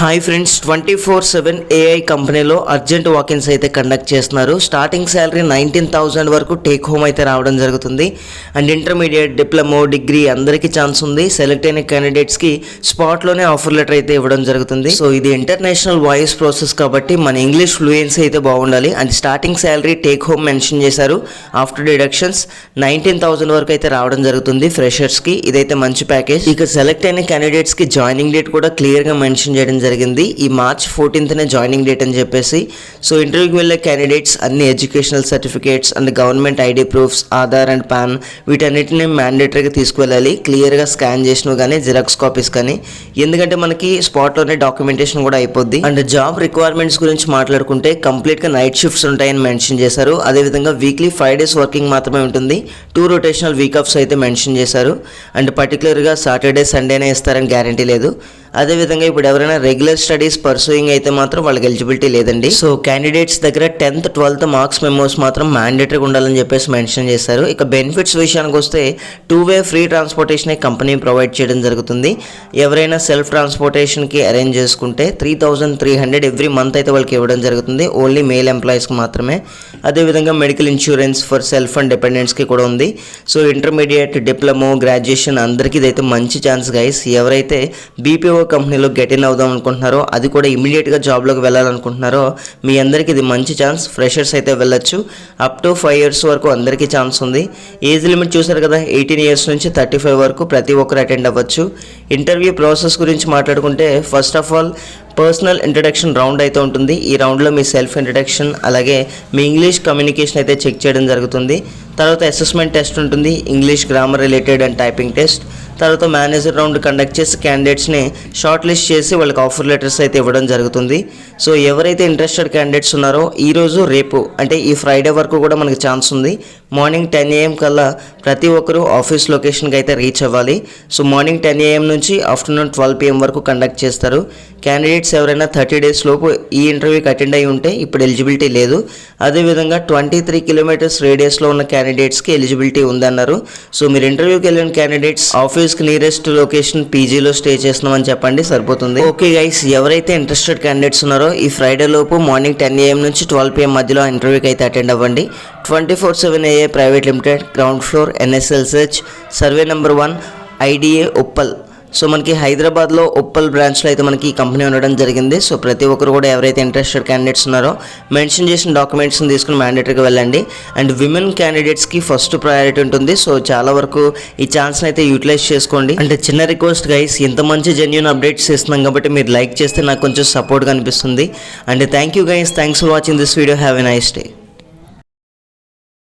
Hi friends 24/7 AI కంపెనీలో urgent walk-ins అయితే conduct చేస్తున్నారు. స్టార్టింగ్ శాలరీ 19,000 వరకు టేక్ హోమ్ అయితే రావడం జరుగుతుంది. అండ్ ఇంటర్మీడియట్, డిప్లొమా, డిగ్రీ అందరికీ ఛాన్స్ ఉంది. సెలెక్ట్ అయిన క్యాండిడేట్స్కి స్పాట్లోనే ఆఫర్ లెటర్ అయితే ఇవ్వడం జరుగుతుంది. సో ఇది ఇంటర్నేషనల్ వాయిస్ ప్రాసెస్ కాబట్టి మన ఇంగ్లీష్ ఫ్లూయెన్సీ అయితే బాగుండాలి. And starting salary take home mention చేశారు. ఆఫ్టర్ డిడక్షన్స్ 19,000 వరకు అయితే రావడం జరుగుతుంది ఫ్రెషర్స్కి. ఇదైతే మంచి ప్యాకేజ్. ఇక సెలెక్ట్ అయిన క్యాండిడేట్స్కి జాయినింగ్ డేట్ కూడా క్లియర్గా మెన్షన్ చేయడం జరిగింది. ఈ మార్చ్ 14th జాయినింగ్ డేట్ అని చెప్పేసి. సో ఇంటర్వ్యూకి వెళ్ళే క్యాండిడేట్స్ అన్ని educational certificates and government ID proofs, Aadhaar and pan వీటన్నిటిని మ్యాండేటరీగా తీసుకువెళ్ళాలి. క్లియర్గా స్కాన్ చేసినవి కానీ జిరాక్స్ కాపీస్ కానీ, ఎందుకంటే మనకి స్పాట్లోనే డాక్యుమెంటేషన్ కూడా అయిపోద్ది. అండ్ జాబ్ రిక్వైర్మెంట్స్ గురించి మాట్లాడుకుంటే కంప్లీట్గా నైట్ షిఫ్ట్స్ ఉంటాయని మెన్షన్ చేశారు. అదేవిధంగా వీక్లీ 5 days వర్కింగ్ మాత్రమే ఉంటుంది. 2 rotational వీక్ ఆఫ్స్ అయితే మెన్షన్ చేశారు. అండ్ పర్టికులర్గా సాటర్డే సండేనే ఇస్తారని గ్యారంటీ లేదు. అదేవిధంగా ఇప్పుడు ఎవరైనా రెగ్యులర్ స్టడీస్ పర్సూయింగ్ అయితే మాత్రం వాళ్ళకి ఎలిజిబిలిటీ లేదండి. సో క్యాండిడేట్స్ దగ్గర 10th, 12th మార్క్స్ మెమోస్ మాత్రం మ్యాండేటరీగా ఉండాలని చెప్పేసి మెన్షన్ చేశారు. ఇక బెనిఫిట్స్ విషయానికి వస్తే 2-way free transportation company provide చేయడం జరుగుతుంది. ఎవరైనా సెల్ఫ్ ట్రాన్స్పోర్టేషన్కి అరేంజ్ చేసుకుంటే 3,300 ఎవ్రీ మంత్ అయితే వాళ్ళకి ఇవ్వడం జరుగుతుంది. ఓన్లీ మేల్ ఎంప్లాయీస్కి మాత్రమే. అదేవిధంగా medical insurance for self and డిపెండెంట్స్కి కూడా ఉంది. సో ఇంటర్మీడియట్, డిప్లొమా, గ్రాడ్యుయేషన్ అందరికీ ఇదైతే మంచి ఛాన్స్ గైస్. ఎవరైతే బీపీఓ కంపెనీలో గెట్ ఇన్ అవుదాం అనుకుంటున్నారో, అది కూడా ఇమీడియట్గా జాబ్లోకి వెళ్ళాలనుకుంటున్నారో మీ అందరికీ ఇది మంచి ఛాన్స్. ఫ్రెషర్స్ అయితే వెళ్ళొచ్చు. అప్ టు 5 years వరకు అందరికీ ఛాన్స్ ఉంది. ఏజ్ లిమిట్ చూసారు కదా, 18 years నుంచి 35 వరకు ప్రతి ఒక్కరు అటెండ్ అవ్వచ్చు. ఇంటర్వ్యూ ప్రాసెస్ గురించి మాట్లాడుకుంటే first of all personal introduction round అయితే ఉంటుంది. ఈ రౌండ్లో మీ సెల్ఫ్ ఇంట్రడక్షన్ అలాగే మీ ఇంగ్లీష్ కమ్యూనికేషన్ అయితే చెక్ చేయడం జరుగుతుంది. తర్వాత అసెస్మెంట్ టెస్ట్ ఉంటుంది, English grammar related and typing test. తర్వాత మేనేజర్ రౌండ్ కండక్ట్ చేసి క్యాండిడేట్స్ని షార్ట్ లిస్ట్ చేసి వాళ్ళకి ఆఫర్ లెటర్స్ అయితే ఇవ్వడం జరుగుతుంది. సో ఎవరైతే ఇంట్రెస్టెడ్ క్యాండిడేట్స్ ఉన్నారో ఈరోజు, రేపు అంటే ఈ ఫ్రైడే వరకు కూడా మనకి ఛాన్స్ ఉంది. మార్నింగ్ 10 AM కల్లా ప్రతి ఒక్కరూ ఆఫీస్ లొకేషన్కి అయితే రీచ్ అవ్వాలి. సో మార్నింగ్ 10 AM నుంచి ఆఫ్టర్నూన్ 12 PM వరకు కండక్ట్ చేస్తారు. క్యాండిడేట్స్ ఎవరైనా 30 days లోపు ఈ ఇంటర్వ్యూకి అటెండ్ అయ్యి ఉంటే ఇప్పుడు ఎలిజిబిలిటీ లేదు. అదేవిధంగా 23 kilometers రేడియస్లో ఉన్న క్యాండిడేట్స్కి ఎలిజిబిలిటీ ఉందన్నారు. సో మీరు ఇంటర్వ్యూకి వెళ్ళిన క్యాండిడేట్స్ ఆఫీస్కి నియరెస్ట్ లొకేషన్ పీజీలో స్టే చేస్తున్నామని చెప్పండి, సరిపోతుంది. ఓకే గైస్, ఎవరైతే ఇంట్రెస్టెడ్ క్యాండిడేట్స్ ఉన్నారో ఈ ఫ్రైడే లోపు మార్నింగ్ 10 AM నుంచి 12 PM మధ్యలో ఇంటర్వ్యూకి అయితే అటెండ్ అవ్వండి. 24/7 AI private limited, ground floor, NSLSH, survey number 1, IDA, Uppal. So మనకి హైదరాబాద్లో ఉప్పల్ బ్రాంచ్లో అయితే మనకి ఈ కంపెనీ ఉండడం జరిగింది. సో ప్రతి ఒక్కరు కూడా ఎవరైతే ఇంట్రెస్టెడ్ క్యాండిడేట్స్ ఉన్నారో మెన్షన్ చేసిన డాక్యుమెంట్స్ని తీసుకుని మ్యాండేటరీగా వెళ్ళండి. అండ్ విమెన్ క్యాండిడేట్స్కి ఫస్ట్ ప్రయారిటీ ఉంటుంది. సో చాలా వరకు ఈ ఛాన్స్ని అయితే యూటిలైజ్ చేసుకోండి. అంటే చిన్న రిక్వెస్ట్ గైస్, ఇంత మంచి జెన్యూన్ అప్డేట్స్ ఇస్తున్నాం కాబట్టి మీరు లైక్ చేస్తే నాకు కొంచెం సపోర్ట్గా అనిపిస్తుంది. And thank you guys, thanks for watching this video. Have a nice day.